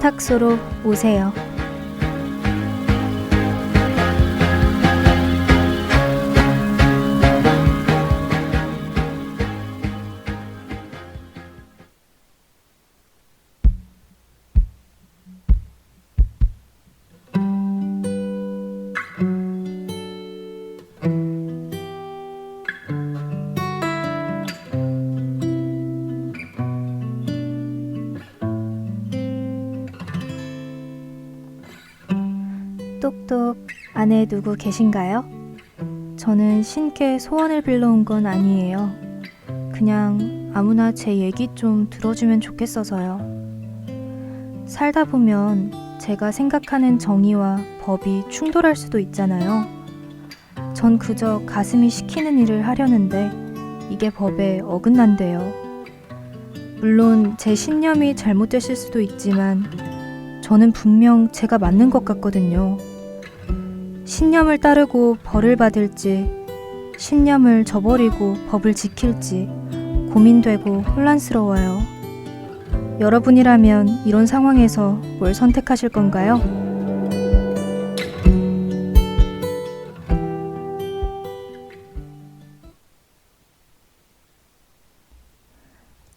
세탁소로 오세요. 똑똑, 안에 누구 계신가요? 저는 신께 소원을 빌러 온 건 아니에요. 그냥 아무나 제 얘기 좀 들어주면 좋겠어서요. 살다 보면 제가 생각하는 정의와 법이 충돌할 수도 있잖아요. 전 그저 가슴이 시키는 일을 하려는데 이게 법에 어긋난대요. 물론 제 신념이 잘못됐을 수도 있지만 저는 분명 제가 맞는 것 같거든요. 신념을 따르고 벌을 받을지, 신념을 저버리고 법을 지킬지 고민되고 혼란스러워요. 여러분이라면 이런 상황에서 뭘 선택하실 건가요?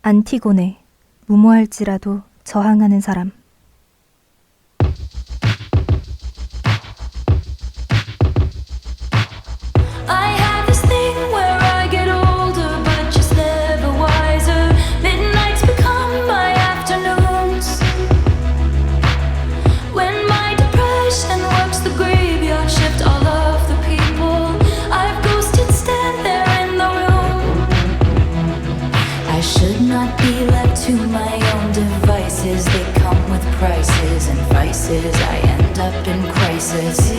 안티고네, 무모할지라도 저항하는 사람. I end up in crisis.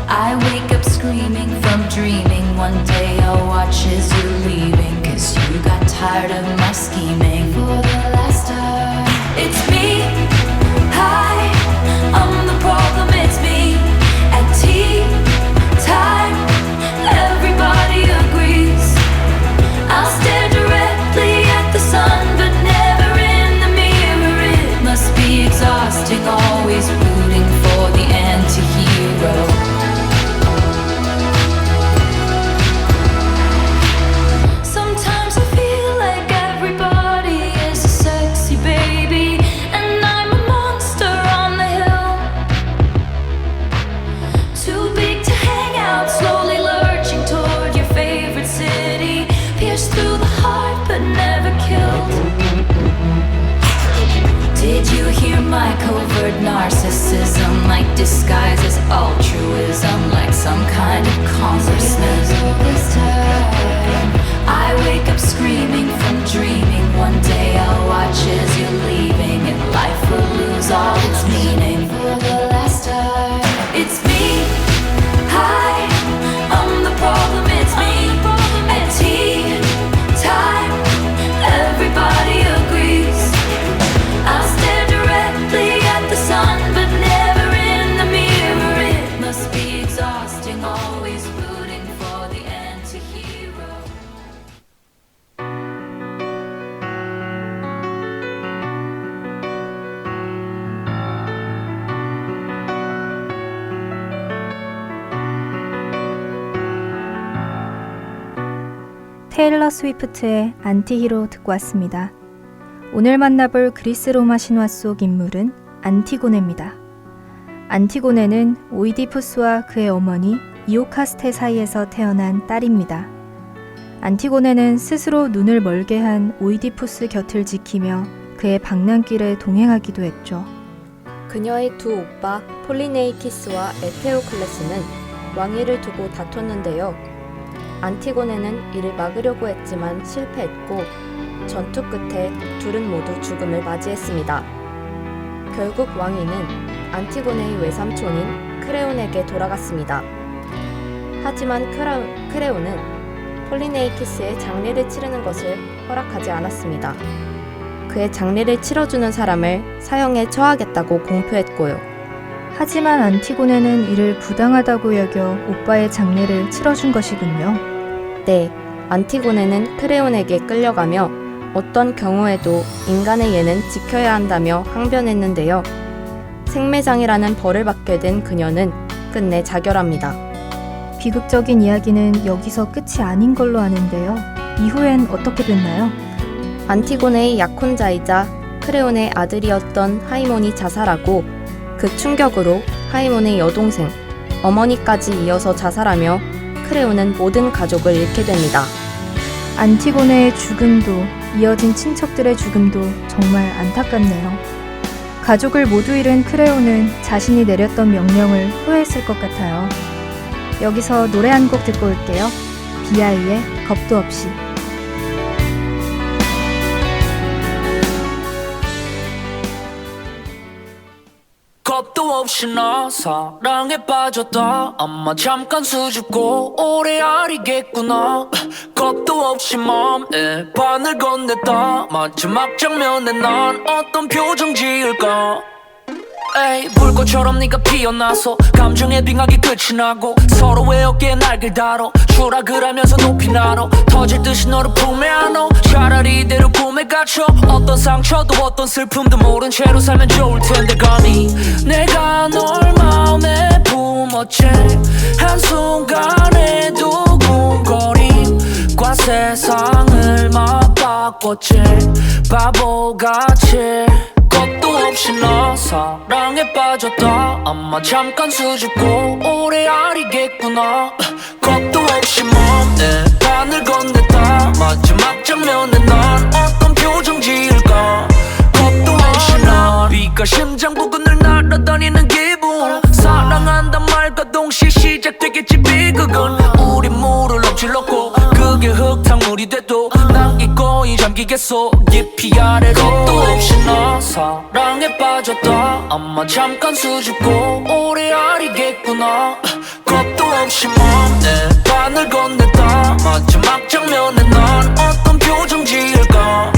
I wake up screaming from dreaming. One day I'll watch as you're leaving, 'cause you got tired of my scheming. For the last time, it's me. Hi, I'm the problem, it's me. At tea time, everybody agrees. I'll stare directly at the sun, but never in the mirror. It must be exhausting, always rooting for the anti-hero. Sometimes I feel like everybody is a sexy baby, and I'm a monster on the hill. Too big to hang out, slowly lurching toward your favorite city. Pierced through the heart, but never killed. Did you hear my covert narcissism? Like disguises altruism, like some kind of consciousness. I wake up screaming from dreaming. One day I'll watch as you're leaving, and life will lose all its meaning. For the last time, it's me. Hi, I'm the problem, it's me. At tea time, everybody agrees. I'll stare directly at the sun, but never in the mirror. It must be exhausting, always rooting for the anti-hero. 테일러 스위프트의 안티히로 듣고 왔습니다. 오늘 만나볼 그리스 로마 신화 속 인물은 안티고네입니다. 안티고네는 오이디푸스와 그의 어머니 이오카스테 사이에서 태어난 딸입니다. 안티고네는 스스로 눈을 멀게 한 오이디푸스 곁을 지키며 그의 방랑길에 동행하기도 했죠. 그녀의 두 오빠 폴리네이키스와 에테오클레스는 왕위를 두고 다퉜는데요. 안티고네는 이를 막으려고 했지만 실패했고 전투 끝에 둘은 모두 죽음을 맞이했습니다. 결국 왕위는 안티고네의 외삼촌인 크레온에게 돌아갔습니다. 하지만 크레온은 폴리네이키스의 장례를 치르는 것을 허락하지 않았습니다. 그의 장례를 치러주는 사람을 사형에 처하겠다고 공표했고요. 하지만 안티고네는 이를 부당하다고 여겨 오빠의 장례를 치러준 것이군요. 네, 안티고네는 크레온에게 끌려가며 어떤 경우에도 인간의 예는 지켜야 한다며 항변했는데요. 생매장이라는 벌을 받게 된 그녀는 끝내 자결합니다. 비극적인 이야기는 여기서 끝이 아닌 걸로 아는데요. 이후엔 어떻게 됐나요? 안티고네의 약혼자이자 크레온의 아들이었던 하이몬이 자살하고 그 충격으로 하이몬의 여동생, 어머니까지 이어서 자살하며 크레온은 모든 가족을 잃게 됩니다. 안티고네의 죽음도 이어진 친척들의 죽음도 정말 안타깝네요. 가족을 모두 잃은 크레온은 자신이 내렸던 명령을 후회했을 것 같아요. 여기서 노래 한 곡 듣고 올게요. 비아이의 겁도 없이. 겁도 없이 나 사랑에 빠졌다. 아마 잠깐 수줍고 오래 아리겠구나. 겁도 없이 맘에 바늘 건넸다. 마지막 장면에 난 어떤 표정 지을까. 에이, 불꽃처럼 네가 피어나서 감정의 빙하기 끝이 나고 서로의 어깨에 날개를 달아 추락을 하면서 높이 날아 터질 듯이 너를 품에 안어. 차라리 이대로 꿈에 갇혀 어떤 상처도 어떤 슬픔도 모른 채로 살면 좋을 텐데 감히 내가 널 마음에 품었지. 한순간에 두근거림과 세상을 맞바꿨지. 바보같이 겁도 없이 나 사랑에 빠졌다. 아마 잠깐 수줍고 오래 아리겠구나. 겁도 없이 맘에 바늘 건넸다. 마지막 장면에 난 어떤 표정 지을까. 겁도 없이 난 비가 심장 부근을 날아다니는 기분. 사랑한단 말과 동시에 시작되겠지 비극은. 우리 물을 엎질렀고 그게 흙탕물이 돼도 난 기꺼이 잠기겠어 깊이 아래로. 겁도 없이 나 사랑에 빠졌다. 아마 잠깐 수줍고 오래 아리겠구나. 겁도 없이 맘에 바늘 건넸다. 마지막 장면에 난 어떤 표정 지을까.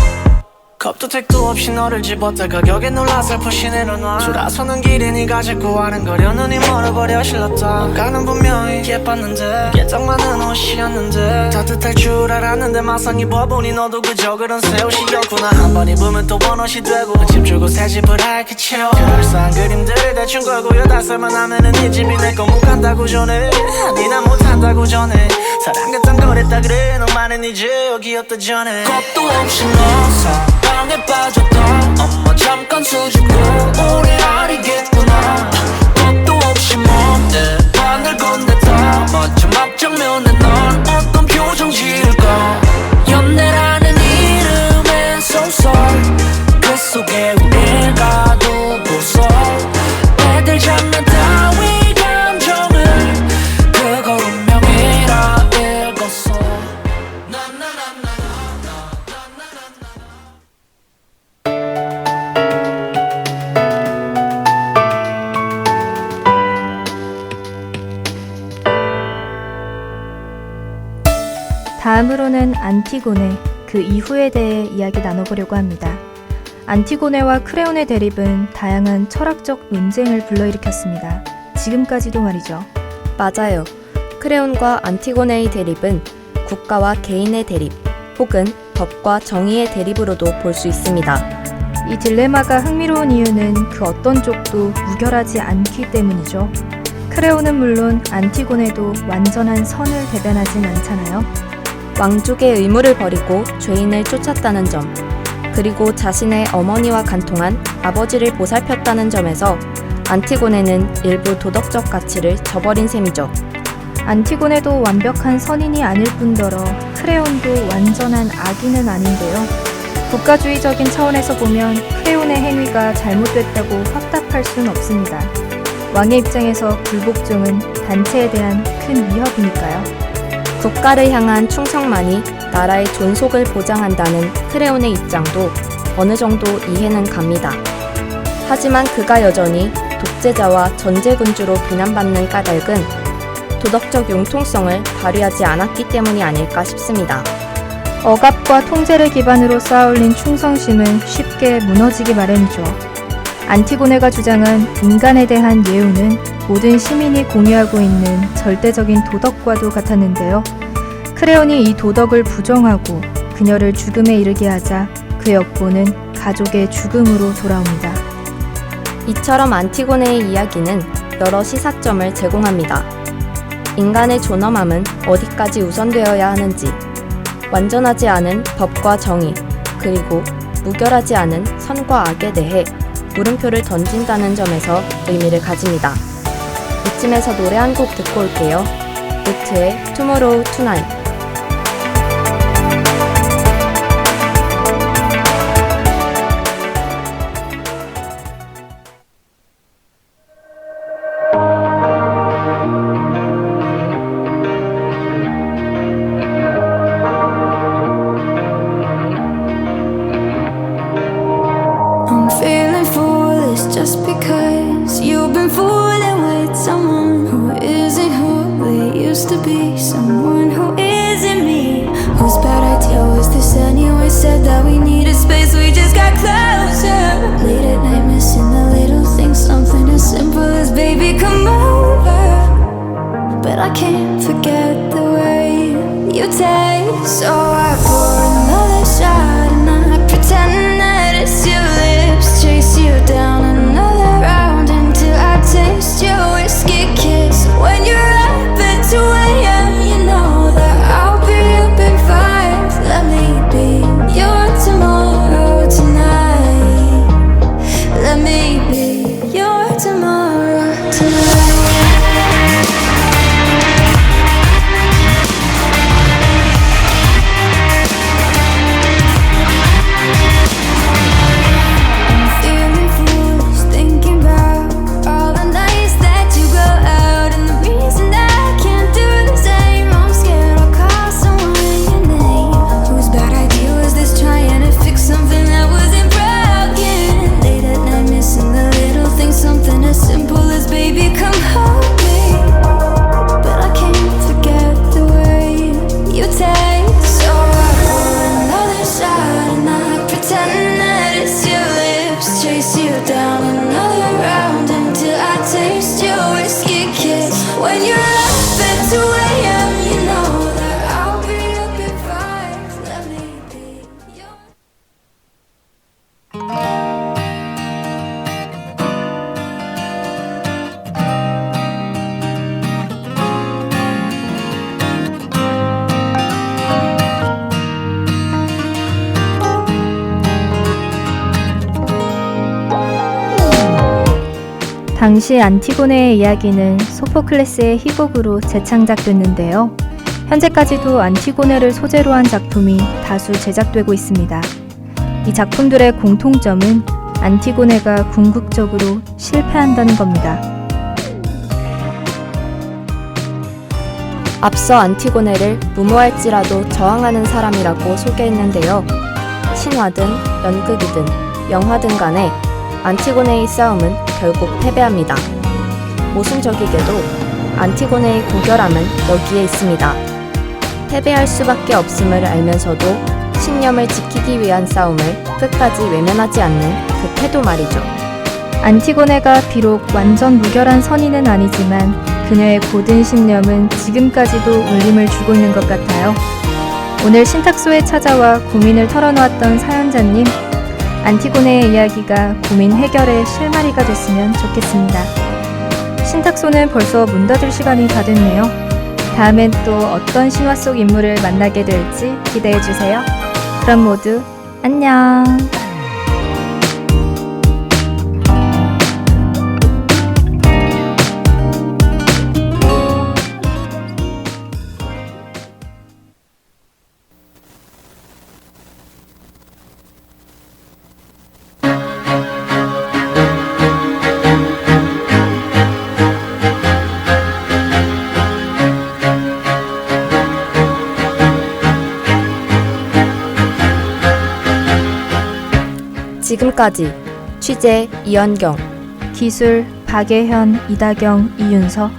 겁도 택도 없이 너를 집었다가 격에 놀라 살포시 내려놔. 돌아서는 길에 네가 자꾸 아른거려. 눈이 멀어버려 실렀다. 가는 분명히 예뻤는데 예정만은 옷이었는데 따뜻할 줄 알았는데 막상 입어보니 너도 그저 그런 새 옷이었구나. 한 번 입으면 또 번옷이 되고 집 주고 새 집을 알게 그럴싸한 그림들을 대충 걸고 8살만 하면은 네 집이 내 거 못 간다고 전해. 아니 난 못한다고 전해. 사랑 같은 거랬다 그래. 너만은 이제 여기였다 전에. 겁도 없이 너 사랑에 빠졌다. 아마 잠깐 수줍고 오래 아리겠구나. 겁도 없이 맘에 바늘 건넸다. 마지막 장면에 난 어떤 표정 지을까. 연애라는 이름의 소설 그 속에 우릴 가두고서 애들 장난 따위 감정을 그걸 운명이라 읽었어. 다음으로는 안티고네, 그 이후에 대해 이야기 나눠보려고 합니다. 안티고네와 크레온의 대립은 다양한 철학적 논쟁을 불러일으켰습니다. 지금까지도 말이죠. 맞아요. 크레온과 안티고네의 대립은 국가와 개인의 대립, 혹은 법과 정의의 대립으로도 볼 수 있습니다. 이 딜레마가 흥미로운 이유는 그 어떤 쪽도 무결하지 않기 때문이죠. 크레온은 물론 안티고네도 완전한 선을 대변하진 않잖아요. 왕족의 의무를 버리고 죄인을 쫓았다는 점, 그리고 자신의 어머니와 간통한 아버지를 보살폈다는 점에서 안티고네는 일부 도덕적 가치를 저버린 셈이죠. 안티고네도 완벽한 선인이 아닐 뿐더러 크레온도 완전한 악인은 아닌데요. 국가주의적인 차원에서 보면 크레온의 행위가 잘못됐다고 확답할 수는 없습니다. 왕의 입장에서 불복종은 단체에 대한 큰 위협이니까요. 국가를 향한 충성만이 나라의 존속을 보장한다는 크레온의 입장도 어느 정도 이해는 갑니다. 하지만 그가 여전히 독재자와 전제군주로 비난받는 까닭은 도덕적 융통성을 발휘하지 않았기 때문이 아닐까 싶습니다. 억압과 통제를 기반으로 쌓아올린 충성심은 쉽게 무너지기 마련이죠. 안티고네가 주장한 인간에 대한 예우는 모든 시민이 공유하고 있는 절대적인 도덕과도 같았는데요. 크레온이 이 도덕을 부정하고 그녀를 죽음에 이르게 하자 그 역보는 가족의 죽음으로 돌아옵니다. 이처럼 안티고네의 이야기는 여러 시사점을 제공합니다. 인간의 존엄함은 어디까지 우선되어야 하는지, 완전하지 않은 법과 정의, 그리고 무결하지 않은 선과 악에 대해 물음표를 던진다는 점에서 의미를 가집니다. 이쯤에서 노래 한 곡 듣고 올게요. 루트의 Tomorrow Tonight. I'm feeling foolish just because you've been fooling with someone who isn't who they used to be, someone who isn't me. Whose bad idea was this anyway? Said that we needed space, we just got closer. Late at night, missing the little things, something as simple as baby, come over. But I can't forget the way you taste. So I pour another shot and I pretend that it's your lips. Chase you down another round until I taste your whiskey kiss. When you're up at 2 a.m., you know that I'll be up at 5. Let me be your tomorrow tonight. Let me be your tomorrow tonight. Feeling foolish, thinking about all the nights that you go out, and the reason I can't do the same. I'm scared I'll call someone your name. Whose bad idea was this? Trying to fix something that wasn't broken. Late at night, missing the little things, something as simple as baby, come hold me. But I can't forget the way you taste. So I pour another shot and I pretend that it's your lips. Chase you down another round until I taste your whiskey kiss. When you're up at 2 a.m., you know that I'll be up at 5. Let me be your 당시 안티고네의 이야기는 소포클레스의 희곡으로 재창작됐는데요. 현재까지도 안티고네를 소재로 한 작품이 다수 제작되고 있습니다. 이 작품들의 공통점은 안티고네가 궁극적으로 실패한다는 겁니다. 앞서 안티고네를 무모할지라도 저항하는 사람이라고 소개했는데요. 신화든 연극이든 영화든 간에 안티고네의 싸움은 결국 패배합니다. 모순적이게도 안티고네의 고결함은 여기에 있습니다. 패배할 수밖에 없음을 알면서도 신념을 지키기 위한 싸움을 끝까지 외면하지 않는 그 태도 말이죠. 안티고네가 비록 완전 무결한 선인은 아니지만 그녀의 고든 신념은 지금까지도 울림을 주고 있는 것 같아요. 오늘 신탁소에 찾아와 고민을 털어놓았던 사연자님, 안티고네의 이야기가 고민 해결의 실마리가 됐으면 좋겠습니다. 신탁소는 벌써 문 닫을 시간이 다 됐네요. 다음엔 또 어떤 신화 속 인물을 만나게 될지 기대해주세요. 그럼 모두 안녕! 지금까지 취재 이현경, 기술 박예현, 이다경, 이윤서,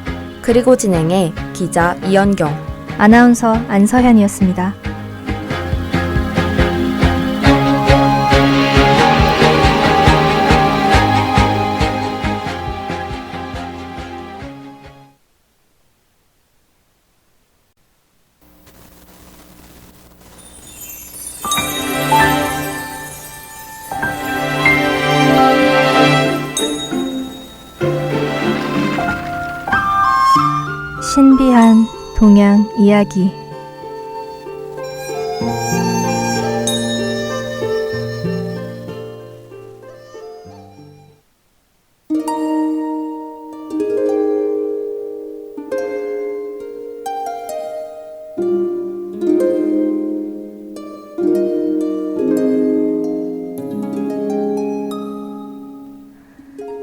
그리고 진행의 기자 이현경, 아나운서 안서현이었습니다. 동양 이야기.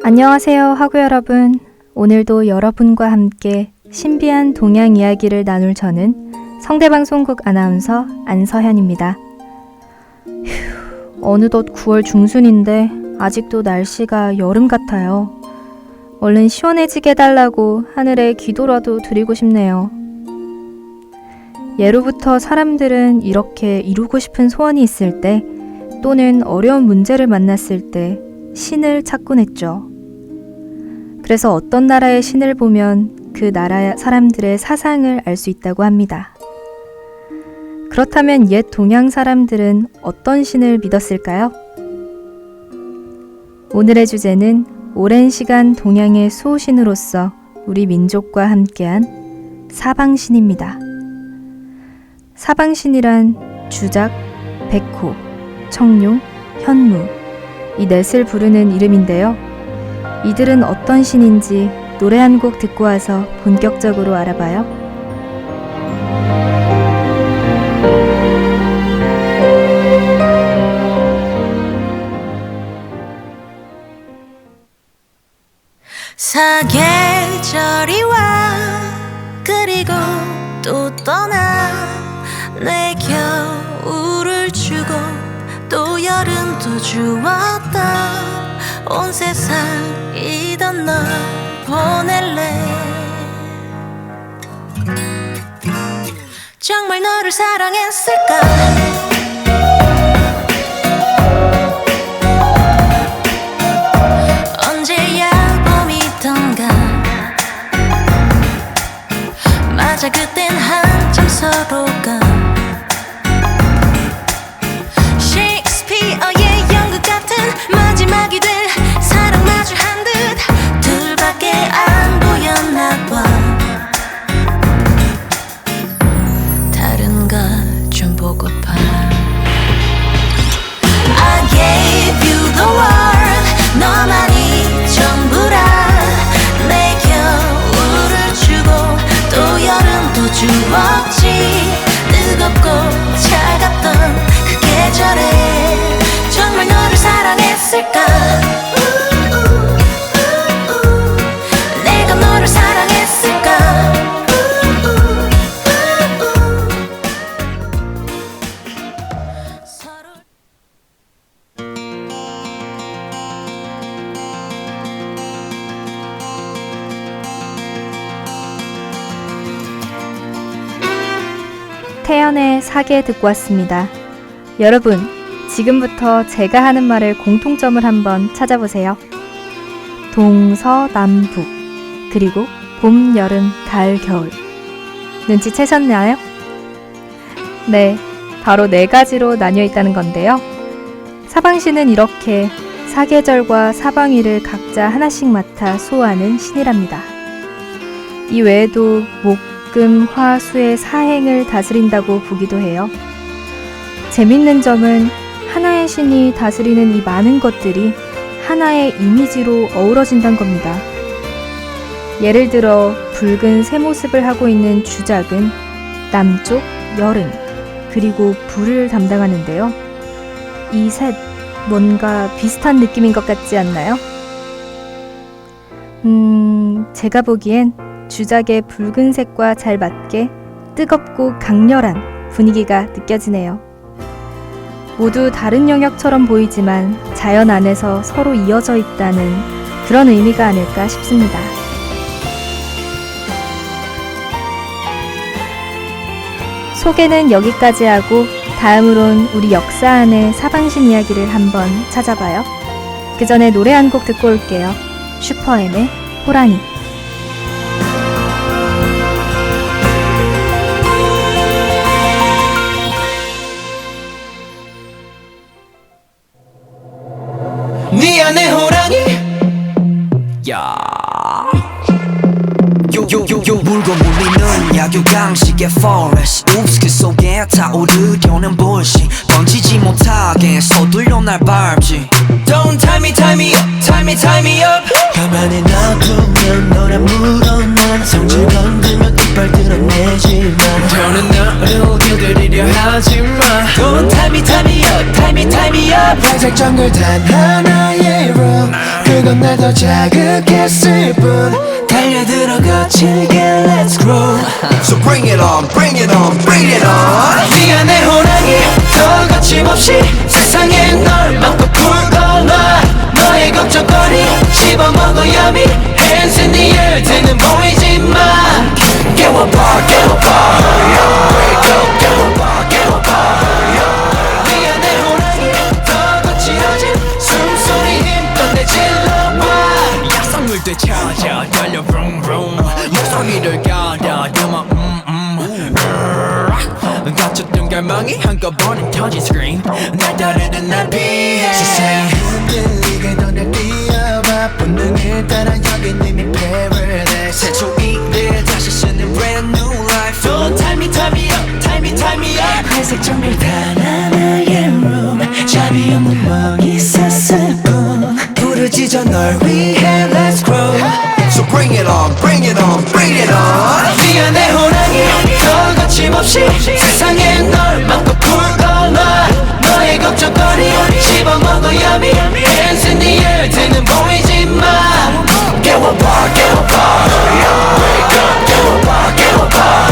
안녕하세요, 하구 여러분. 오늘도 여러분과 함께 신비한 동양 이야기를 나눌 저는 성대방송국 아나운서 안서현입니다. 어느덧 9월 중순인데 아직도 날씨가 여름 같아요. 얼른 시원해지게 해달라고 하늘에 기도라도 드리고 싶네요. 예로부터 사람들은 이렇게 이루고 싶은 소원이 있을 때 또는 어려운 문제를 만났을 때 신을 찾곤 했죠. 그래서 어떤 나라의 신을 보면 그 나라 사람들의 사상을 알 수 있다고 합니다. 그렇다면 옛 동양 사람들은 어떤 신을 믿었을까요? 오늘의 주제는 오랜 시간 동양의 수호신으로서 우리 민족과 함께한 사방신입니다. 사방신이란 주작, 백호, 청룡, 현무 이 넷을 부르는 이름인데요. 이들은 어떤 신인지 노래 한 곡 듣고 와서 본격적으로 알아봐요. 사계절이 와 그리고 또 떠나 내 겨울을 주고 또 여름도 주었다 온 세상이던 널 보낼래 정말 너를 사랑했을까 언제야 봄이던가 맞아 그땐 한참 서로가 셰익스피어의 연극 같은 마지막이 될 사랑 마주한 듯 둘밖에 안 보였나 봐 다른 것 좀 보고파 I gave you the world 너만이 전부라 내 겨울을 주고 또 여름도 주었지 뜨겁고 차갑던 그 계절에 정말 너를 사랑했을까 내가 너를 사랑했을까 서로 태연의 사계 듣고 왔습니다. 여러분, 지금부터 제가 하는 말의 공통점을 한번 찾아보세요. 동서남북, 그리고 봄, 여름, 가을, 겨울. 눈치채셨나요? 네, 바로 4가지로 나뉘어 있다는 건데요. 사방신은 이렇게 사계절과 사방위를 각자 하나씩 맡아 수호하는 신이랍니다. 이 외에도 목, 금, 화, 수의 사행을 다스린다고 보기도 해요. 재밌는 점은 하나의 신이 다스리는 이 많은 것들이 하나의 이미지로 어우러진다는 겁니다. 예를 들어 붉은 새 모습을 하고 있는 주작은 남쪽, 여름, 그리고 불을 담당하는데요. 이 셋 뭔가 비슷한 느낌인 것 같지 않나요? 제가 보기엔 주작의 붉은색과 잘 맞게 뜨겁고 강렬한 분위기가 느껴지네요. 모두 다른 영역처럼 보이지만 자연 안에서 서로 이어져 있다는 그런 의미가 아닐까 싶습니다. 소개는 여기까지 하고 다음으론 우리 역사 안의 사방신 이야기를 한번 찾아봐요. 그 전에 노래 한 곡 듣고 올게요. 슈퍼엠의 호랑이. 네 안에 호랑이 야 요 물고 물리는 약효강식의 forest Oops 그 속에 타오르려는 bullshit 던지지 못하게 서둘러 날 밟지 Don't tie me up, tie me up 가만히 놔두면 너란 물어난 성질 건들면 이빨 드러내지마 더는 너를 길들이려 하지마 Don't tie me up, tie me up 회색 정글 단 하나의 room 그건 날 더 자극했을 뿐 달려들어 거칠게 let's grow So bring it on, bring it on, bring it on 미안해 호랑이 더 거침없이 세상에 널 막고 풀어놔 너의 걱정거리 씹어먹어 yummy Hands in the air 등은 보이지마 깨워봐 Hurry up, wake up 깨워봐 미안해 호랑이 더 거칠어진 숨소리 힘껏 내질러봐 약속물 되찾아 달려 vroom vroom 목소리를 가다듬어 갇혔던 갈망이 한꺼번에 터진 scream 날 따르는 날 피해 세상이 흔들리게 너를 뛰어봐 본능에 따라 여긴 이미 paradise 새초이를 다시 쓰는 brand new life Don't tie me up 회색 정글 단 하나의 room 잡이 없는 먹이 샀을 뿐 불을 지져 널 위해 let's grow So bring it on, bring it on, bring it on 미안해 호랑이 더 거침없이 세상에 널 막고 풀어놔 너의 걱정거리 씹어먹어 yummy Hands in the air 등은 보이지마 깨워봐 Hurry up, wake up 깨워봐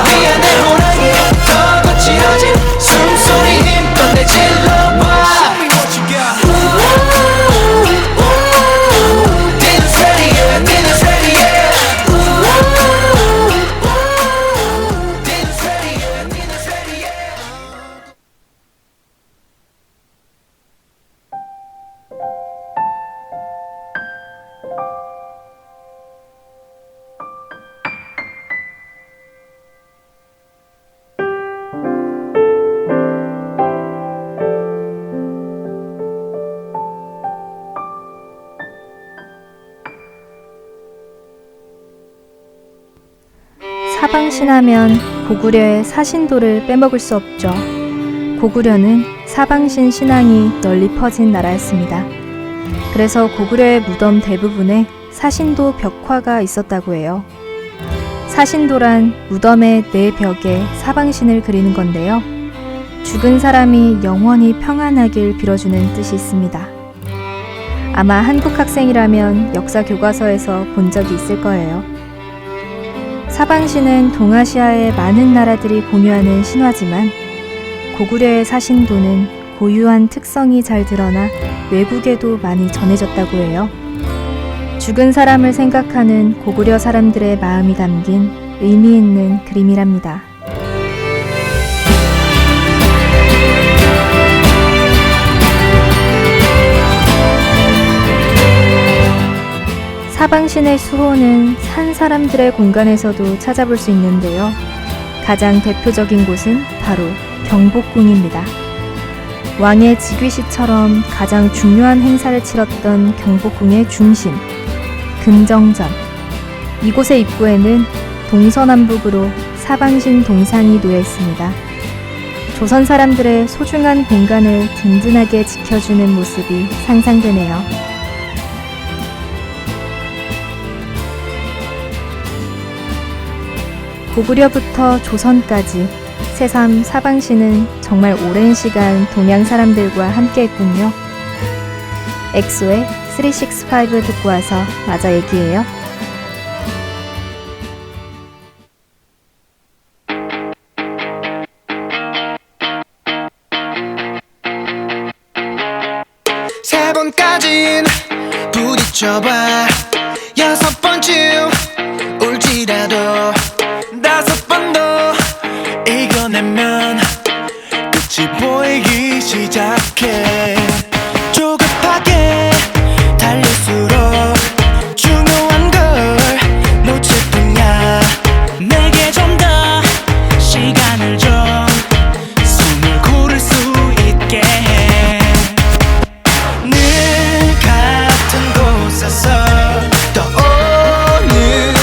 미안해 호랑이 더 거칠어진 숨소리 힘껏 내질러봐 Show me what you got Dinner's ready yeah Dinner's ready yeah Dinner's ready yeah Dinner's ready yeah 사방신하면 고구려의 사신도를 빼먹을 수 없죠. 고구려는 사방신 신앙이 널리 퍼진 나라였습니다. 그래서 고구려의 무덤 대부분에 사신도 벽화가 있었다고 해요. 사신도란 무덤의 네 벽에 사방신을 그리는 건데요. 죽은 사람이 영원히 평안하길 빌어주는 뜻이 있습니다. 아마 한국 학생이라면 역사 교과서에서 본 적이 있을 거예요. 사방신은 동아시아의 많은 나라들이 공유하는 신화지만 고구려의 사신도는 고유한 특성이 잘 드러나 외국에도 많이 전해졌다고 해요. 죽은 사람을 생각하는 고구려 사람들의 마음이 담긴 의미 있는 그림이랍니다. 사방신의 수호는 산 사람들의 공간에서도 찾아볼 수 있는데요. 가장 대표적인 곳은 바로 경복궁입니다. 왕의 즉위시처럼 가장 중요한 행사를 치렀던 경복궁의 중심, 금정전. 이곳의 입구에는 동서남북으로 사방신 동상이 놓여 있습니다. 조선 사람들의 소중한 공간을 든든하게 지켜주는 모습이 상상되네요. 고구려부터 조선까지 새삼 사방신은 정말 오랜 시간 동양 사람들과 함께했군요. 엑소의 365 듣고 와서 마저 얘기해요. 세 번까진 부딪혀봐 여섯 번쯤 울지라도 다섯 번 더 이겨내면 끝이 보이기 시작해 조급하게 달릴수록 중요한 걸 놓칠 뿐이야 내게 좀 더 시간을 줘 숨을 고를 수 있게 해 늘 같은 곳에서 떠오는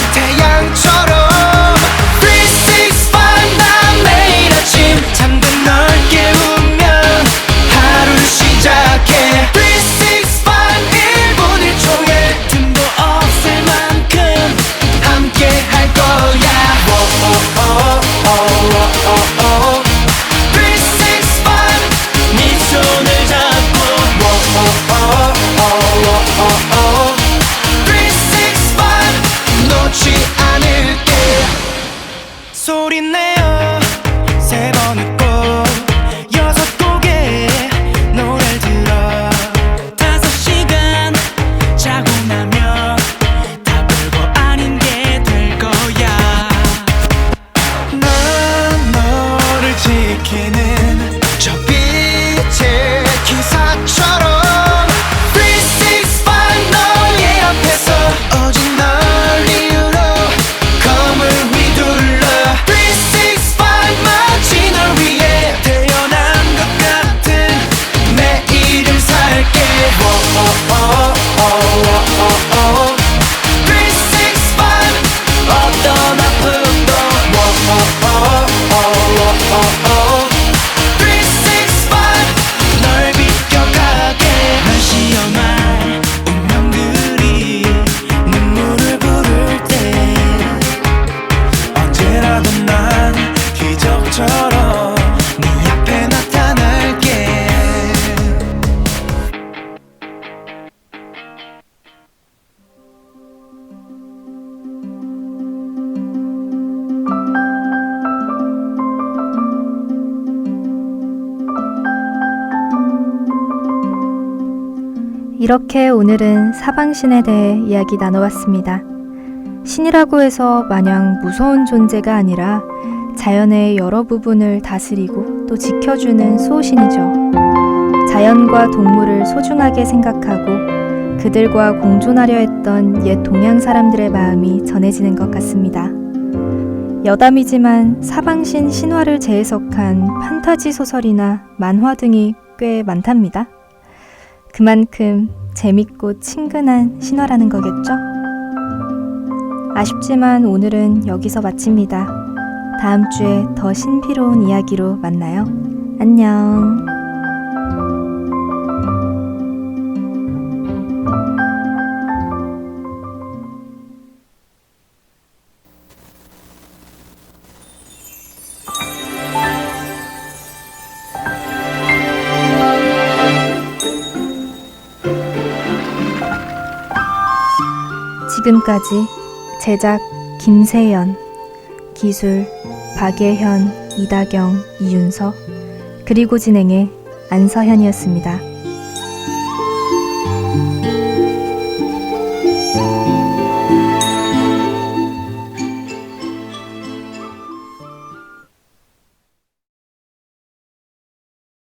365 어떤 아픔도 365 널 비껴가게 한시험한 운명들이 눈물을 부를 때 언제라도 난 기적처럼 네 앞에 나타날게 이렇게 오늘은 사방신에 대해 이야기 나눠봤습니다. 신이라고 해서 마냥 무서운 존재가 아니라 자연의 여러 부분을 다스리고 또 지켜주는 수호신이죠. 자연과 동물을 소중하게 생각하고 그들과 공존하려 했던 옛 동양 사람들의 마음이 전해지는 것 같습니다. 여담이지만 사방신 신화를 재해석한 판타지 소설이나 만화 등이 꽤 많답니다. 그만큼 재밌고 친근한 신화라는 거겠죠? 아쉽지만 오늘은 여기서 마칩니다. 다음 주에 더 신비로운 이야기로 만나요. 안녕. 지금까지 제작 김세연, 기술 박예현, 이다경, 이윤서, 그리고 진행의 안서현이었습니다.